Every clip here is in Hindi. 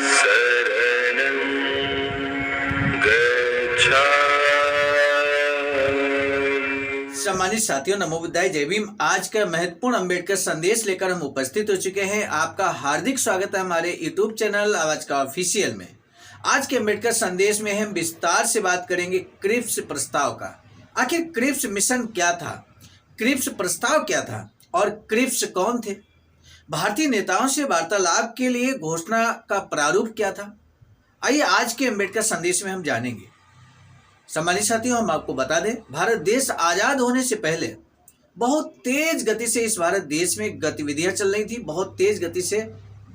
शरणं गच्छामि। सम्मानित साथियों, नमो बुद्धाय, जय भीम। आज का महत्वपूर्ण अंबेडकर संदेश लेकर हम उपस्थित हो चुके हैं। आपका हार्दिक स्वागत है हमारे यूट्यूब चैनल आवाज का ऑफिशियल में। आज के अंबेडकर संदेश में हम विस्तार से बात करेंगे क्रिप्स प्रस्ताव का। आखिर क्रिप्स मिशन क्या था, क्रिप्स प्रस्ताव क्या था और क्रिप्स कौन थे, भारतीय नेताओं से वार्तालाप के लिए घोषणा का प्रारूप क्या था। आइए आज के अंबेडकर संदेश में हम जानेंगे। सम्मानित साथियों, हम आपको बता दें, भारत देश आज़ाद होने से पहले बहुत तेज गति से इस भारत देश में गतिविधियां चल रही थी, बहुत तेज गति से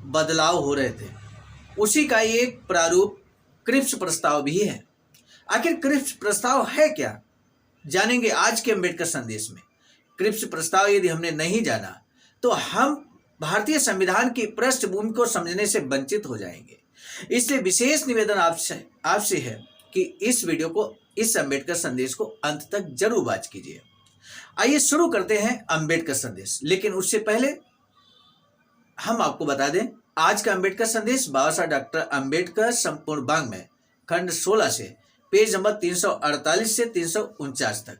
बदलाव हो रहे थे। उसी का एक प्रारूप क्रिप्स प्रस्ताव भी है। आखिर क्रिप्स प्रस्ताव है क्या, जानेंगे आज के अंबेडकर संदेश में। क्रिप्स प्रस्ताव यदि हमने नहीं जाना तो हम भारतीय संविधान की पृष्ठभूमि को समझने से वंचित हो जाएंगे। इसलिए विशेष निवेदन आपसे है कि इस वीडियो को, इस अंबेडकर संदेश को अंत तक जरूर वॉच कीजिए। आइए शुरू करते हैं अंबेडकर संदेश। लेकिन उससे पहले हम आपको बता दें, आज का अंबेडकर संदेश बाबा साहब डॉक्टर अंबेडकर संपूर्ण वाङ्मय खंड 16 से पेज नंबर 348 से 349 तक,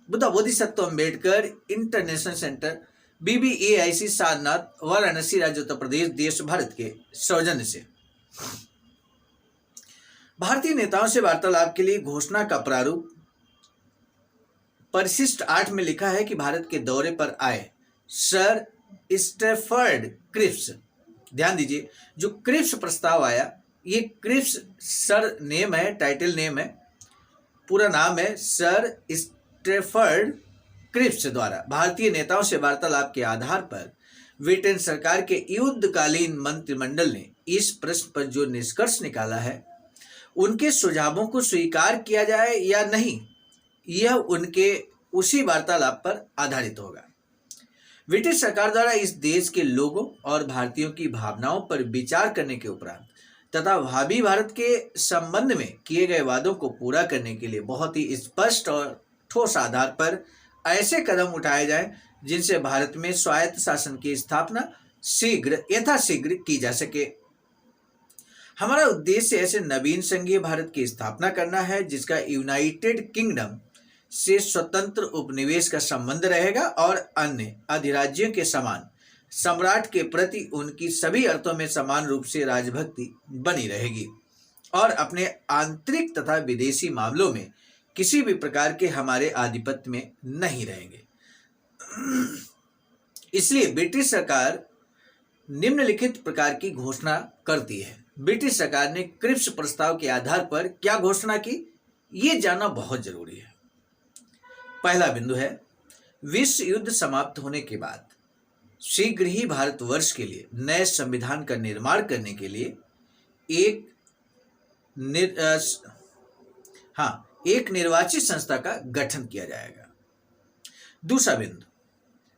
Buddha Bodhisattva Ambedkar international centre BBAIC Sarnath, Varanasi, राज्य उत्तर प्रदेश, देश भारत के सौजन्य से भारतीय नेताओं से वार्तालाप के लिए घोषणा का प्रारूप। परिशिष्ट 8 में लिखा है कि भारत के दौरे पर आए सर स्टैफर्ड क्रिप्स, ध्यान दीजिए, जो क्रिप्स प्रस्ताव आया, ये क्रिप्स सर नेम है, टाइटल नेम है, पूरा नाम है सर स्टैफर्ड क्रिप्स द्वारा भारतीय नेताओं से वार्तालाप के आधार पर ब्रिटेन सरकार के युद्धकालीन मंत्रिमंडल ने इस प्रश्न पर जो निष्कर्ष निकाला है, उनके सुझावों को स्वीकार किया जाए या नहीं, यह उनके उसी वार्तालाप पर आधारित होगा। ब्रिटिश सरकार द्वारा इस देश के लोगों और भारतीयों की भावनाओं पर विचार करने के उपरांत तथा भावी भारत के संबंध में किए गए वादों को पूरा करने के लिए बहुत ही स्पष्ट और ठोस आधार पर ऐसे कदम उठाए जाएं जिनसे भारत में स्वायत्त शासन की स्थापना यथाशीघ्र की जा सके। हमारा उद्देश्य ऐसे नवीन संघीय भारत की स्थापना करना है जिसका यूनाइटेड किंगडम से स्वतंत्र उपनिवेश का संबंध रहेगा और अन्य अधिराज्यों के समान सम्राट के प्रति उनकी सभी अर्थों में समान रूप से राजभक्ति बनी रहेगी और अपने आंतरिक तथा विदेशी मामलों में किसी भी प्रकार के हमारे आधिपत्य में नहीं रहेंगे। इसलिए ब्रिटिश सरकार निम्नलिखित प्रकार की घोषणा करती है। ब्रिटिश सरकार ने क्रिप्स प्रस्ताव के आधार पर क्या घोषणा की, ये जानना बहुत जरूरी है। पहला बिंदु है, विश्व युद्ध समाप्त होने के बाद शीघ्र ही भारतवर्ष के लिए नए संविधान का निर्माण करने के लिए एक निर्वाचित संस्था का गठन किया जाएगा। दूसरा बिंदु,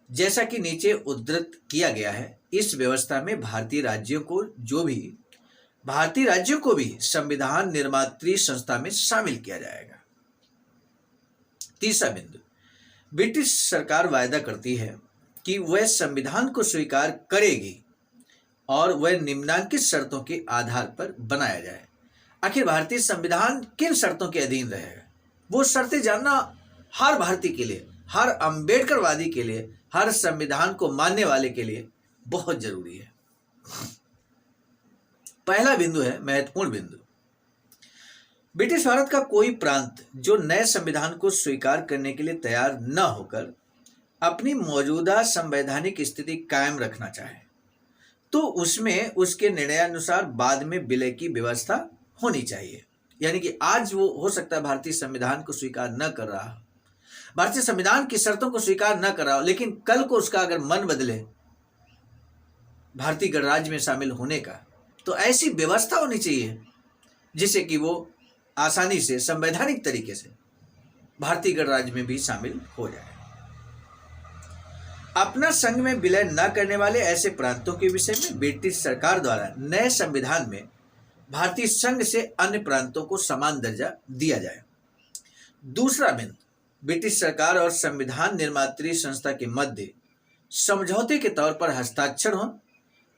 जैसा कि नीचे उद्धृत किया गया है, इस व्यवस्था में भारतीय राज्यों को भी संविधान निर्मात्री संस्था में शामिल किया जाएगा। तीसरा बिंदु, ब्रिटिश सरकार वायदा करती है कि वह संविधान को स्वीकार करेगी और वह निम्नलिखित शर्तों के आधार पर बनाया जाए। आखिर भारतीय संविधान किन शर्तों के अधीन रहेगा, वो शर्तें जानना हर भारतीय के लिए, हर अंबेडकरवादी के लिए, हर संविधान को मानने वाले के लिए बहुत जरूरी है। पहला बिंदु है महत्वपूर्ण बिंदु, ब्रिटिश भारत का कोई प्रांत जो नए संविधान को स्वीकार करने के लिए तैयार न होकर अपनी मौजूदा संवैधानिक स्थिति कायम रखना चाहे तो उसमें उसके निर्णयानुसार बाद में विलय की व्यवस्था होनी चाहिए। यानी कि आज वो हो सकता है भारतीय संविधान को स्वीकार न कर रहा, भारतीय संविधान की शर्तों को स्वीकार न कर रहा हो, लेकिन कल को उसका अगर मन बदले भारतीय गणराज्य में शामिल होने का, तो ऐसी व्यवस्था होनी चाहिए जिससे कि वो आसानी से संवैधानिक तरीके से भारतीय गणराज्य में भी शामिल हो जाए। अपना संघ में विलय न करने वाले ऐसे प्रांतों के विषय में ब्रिटिश सरकार द्वारा नए संविधान में भारतीय संघ से अन्य प्रांतों को समान दर्जा दिया जाए। दूसरा बिंदु, ब्रिटिश सरकार और संविधान निर्मात्री संस्था के मध्य समझौते के तौर पर हस्ताक्षर हो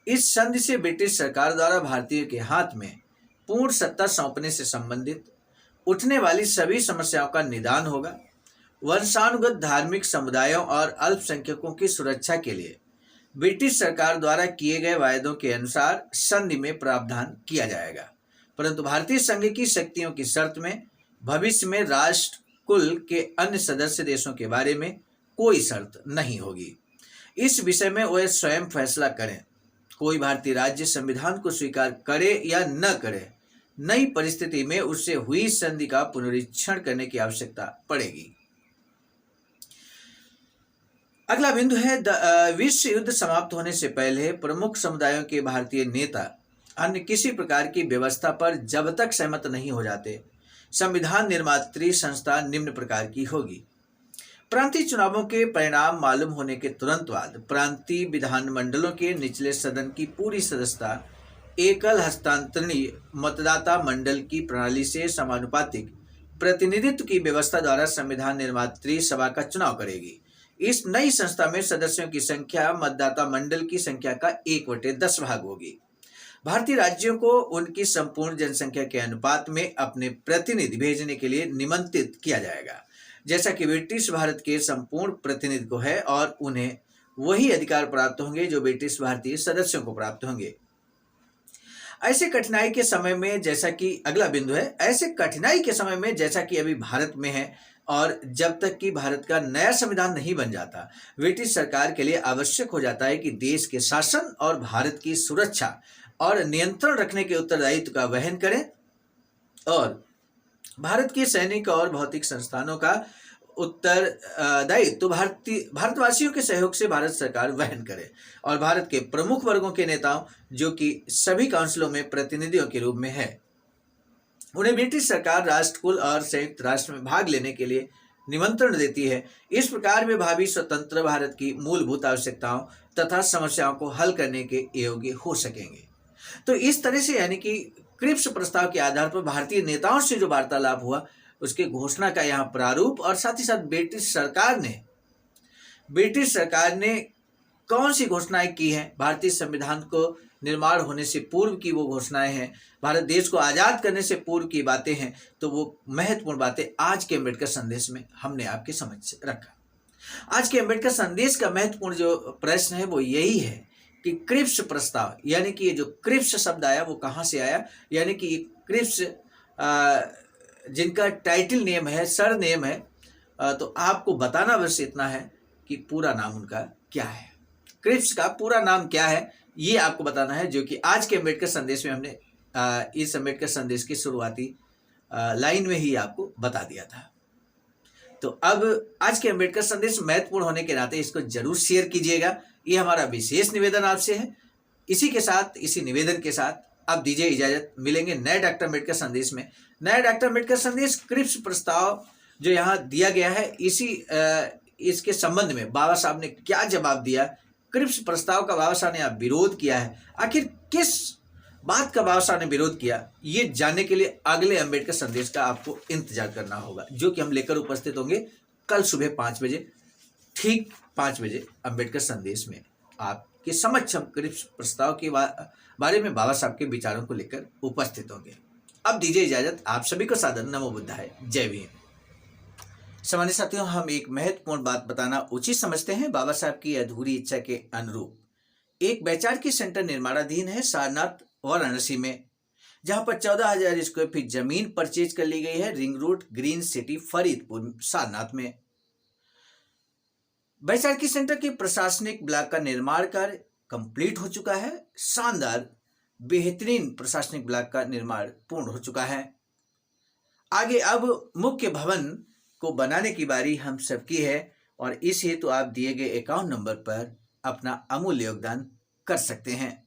इस संधि से ब्रिटिश सरकार द्वारा भारतीयों के हाथ में पूर्ण सत्ता सौंपने से संबंधित उठने वाली सभी समस्याओं का निदान होगा। वंशानुगत धार्मिक समुदायों और अल्पसंख्यकों की सुरक्षा के लिए ब्रिटिश सरकार द्वारा किए गए वायदों के अनुसार संधि में प्रावधान किया जाएगा, परंतु भारतीय संघ की शक्तियों की शर्त में भविष्य में राष्ट्र कुल के अन्य सदस्य देशों के बारे में कोई शर्त नहीं होगी। इस विषय में वे स्वयं फैसला करें। कोई भारतीय राज्य संविधान को स्वीकार करे या न करे, नई परिस्थिति में उससे हुई संधि का पुनरीक्षण करने की आवश्यकता पड़ेगी। अगला बिंदु है विश्व युद्ध समाप्त होने से पहले प्रमुख समुदायों के भारतीय नेता अन्य किसी प्रकार की व्यवस्था पर जब तक सहमत नहीं हो जाते, संविधान निर्मात्री संस्था निम्न प्रकार की होगी। प्रांतीय चुनावों के परिणाम मालूम होने के तुरंत बाद प्रांतीय विधानमंडलों के निचले सदन की पूरी सदस्यता एकल हस्तांतरणीय मतदाता मंडल की प्रणाली से समानुपातिक प्रतिनिधित्व की व्यवस्था द्वारा संविधान निर्मात्री सभा का चुनाव करेगी। इस नई संस्था में सदस्यों की संख्या मतदाता मंडल की संख्या का 1/10 भाग होगी। भारतीय राज्यों को उनकी संपूर्ण जनसंख्या के अनुपात में अपने प्रतिनिधि भेजने के लिए निमंत्रित किया जाएगा, जैसा कि ब्रिटिश भारत के संपूर्ण प्रतिनिधि को है, और उन्हें वही अधिकार प्राप्त होंगे जो ब्रिटिश भारतीय सदस्यों को प्राप्त होंगे। ऐसे कठिनाई के समय में, जैसा कि अगला बिंदु है, ऐसे कठिनाई के समय में जैसा कि अभी भारत में है और जब तक कि भारत का नया संविधान नहीं बन जाता, ब्रिटिश सरकार के लिए आवश्यक हो जाता है कि देश के शासन और भारत की सुरक्षा और नियंत्रण रखने के उत्तरदायित्व का वहन करें और भारत के सैनिक और भौतिक संस्थानों का उत्तरदायित्व भारतवासियों के सहयोग से भारत सरकार वहन करे और भारत के प्रमुख वर्गों के नेताओं, जो कि सभी काउंसिलों में प्रतिनिधियों के रूप में है, उन्हें ब्रिटिश सरकार राष्ट्रकुल और संयुक्त राष्ट्र में भाग लेने के लिए निमंत्रण देती है। इस प्रकार वे भावी स्वतंत्र भारत की मूलभूत आवश्यकताओं तथा समस्याओं को हल करने के योग्य हो सकेंगे। तो इस तरह से, यानी कि क्रिप्स प्रस्ताव के आधार पर भारतीय नेताओं से जो वार्तालाप हुआ, उसके घोषणा का यहाँ प्रारूप और साथ ही साथ ब्रिटिश सरकार ने कौन सी घोषणाएं की हैं, भारतीय संविधान को निर्माण होने से पूर्व की वो घोषणाएं हैं, भारत देश को आज़ाद करने से पूर्व की बातें हैं, तो वो महत्वपूर्ण बातें आज के अम्बेडकर संदेश में हमने आपके समझ रखा। आज के अम्बेडकर संदेश का महत्वपूर्ण जो प्रश्न है वो यही है कि क्रिप्स प्रस्ताव, यानी कि ये जो क्रिप्स शब्द आया वो कहाँ से आया, यानी कि ये क्रिप्स जिनका टाइटल नेम है, सर नेम है, तो आपको बताना बस इतना है कि पूरा नाम उनका क्या है। क्रिप्स का पूरा नाम क्या है ये आपको बताना है, जो कि आज के अम्बेडकर संदेश में हमने इस अम्बेडकर संदेश की शुरुआती लाइन में ही आपको बता दिया था। तो अब आज के अम्बेडकर संदेश महत्वपूर्ण होने के नाते इसको जरूर शेयर कीजिएगा, ये हमारा विशेष निवेदन आपसे है। इसी निवेदन के साथ अब दीजिए इजाजत, मिलेंगे नए डॉक्टर अम्बेडकर संदेश में। नया डॉक्टर अम्बेडकर संदेश क्रिप्स प्रस्ताव जो यहाँ दिया गया है, इसके संबंध में बाबा साहब ने क्या जवाब दिया, क्रिप्स प्रस्ताव का बाबा साहब ने आप विरोध किया है, आखिर किस बात का बाबा साहब ने विरोध किया, ये जानने के लिए अगले अम्बेडकर संदेश का आपको इंतजार करना होगा, जो कि हम लेकर उपस्थित होंगे कल सुबह 5 बजे, ठीक 5 बजे अम्बेडकर संदेश में आपके समक्ष हम क्रिप्स प्रस्ताव के बारे में बाबा साहब के विचारों को लेकर उपस्थित होंगे। अब दीजिए इजाजत, आप सभी को सादर नमो बुद्धाय, जय भीम। सामान्य साथियों, हम एक महत्वपूर्ण बात बताना उचित समझते हैं। बाबा साहब की अधूरी इच्छा के अनुरूप एक वैचारिक सेंटर निर्माणाधीन है सारनाथ वाराणसी में, जहां पर 14,000 स्क्वायर फीट जमीन परचेज कर ली गई है, ring road, green city, Faridpur, Sarnath में। वैचारिक सेंटर के प्रशासनिक ब्लॉक का निर्माण कार्य कंप्लीट हो चुका है। शानदार बेहतरीन प्रशासनिक ब्लॉक का निर्माण पूर्ण हो चुका है। आगे अब मुख्य भवन को बनाने की बारी हम सबकी है और इस हेतु आप दिए गए अकाउंट नंबर पर अपना अमूल्य योगदान कर सकते हैं।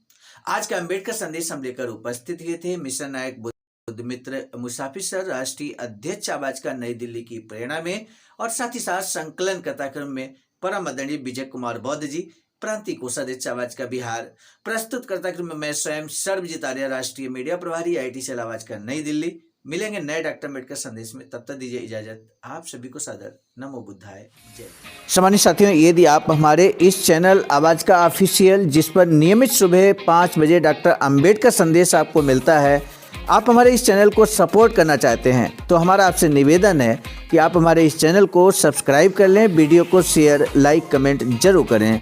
आज का अम्बेडकर संदेश हम लेकर उपस्थित हुए थे मिशन नायक बुद्ध मित्र मुसाफिर सर, राष्ट्रीय अध्यक्ष आवाज का नई दिल्ली की प्रेरणा में, और साथ ही साथ संकलन कथाक्रम में परम आदरणीय विजय कुमार बौद्ध जी, प्रांतीय कोषाध्यक्ष आवाज का बिहार, प्रस्तुत कथाक्रम में मैं स्वयं सर्वजित आर्य, राष्ट्रीय मीडिया प्रभारी, IT सेल आवाज का नई दिल्ली। मिलेंगे नए डॉक्टर अम्बेडकर संदेश में, तब तक दीजिए इजाजत। आप सभी को सादर नमो बुद्धाय जय। सम्मानित साथियों, यदि आप हमारे इस चैनल आवाज का ऑफिशियल, जिस पर नियमित सुबह 5 बजे डॉक्टर अम्बेडकर संदेश आपको मिलता है, आप हमारे इस चैनल को सपोर्ट करना चाहते हैं तो हमारा आपसे निवेदन है कि आप हमारे इस चैनल को सब्सक्राइब कर लें, वीडियो को शेयर, लाइक, कमेंट जरूर करें।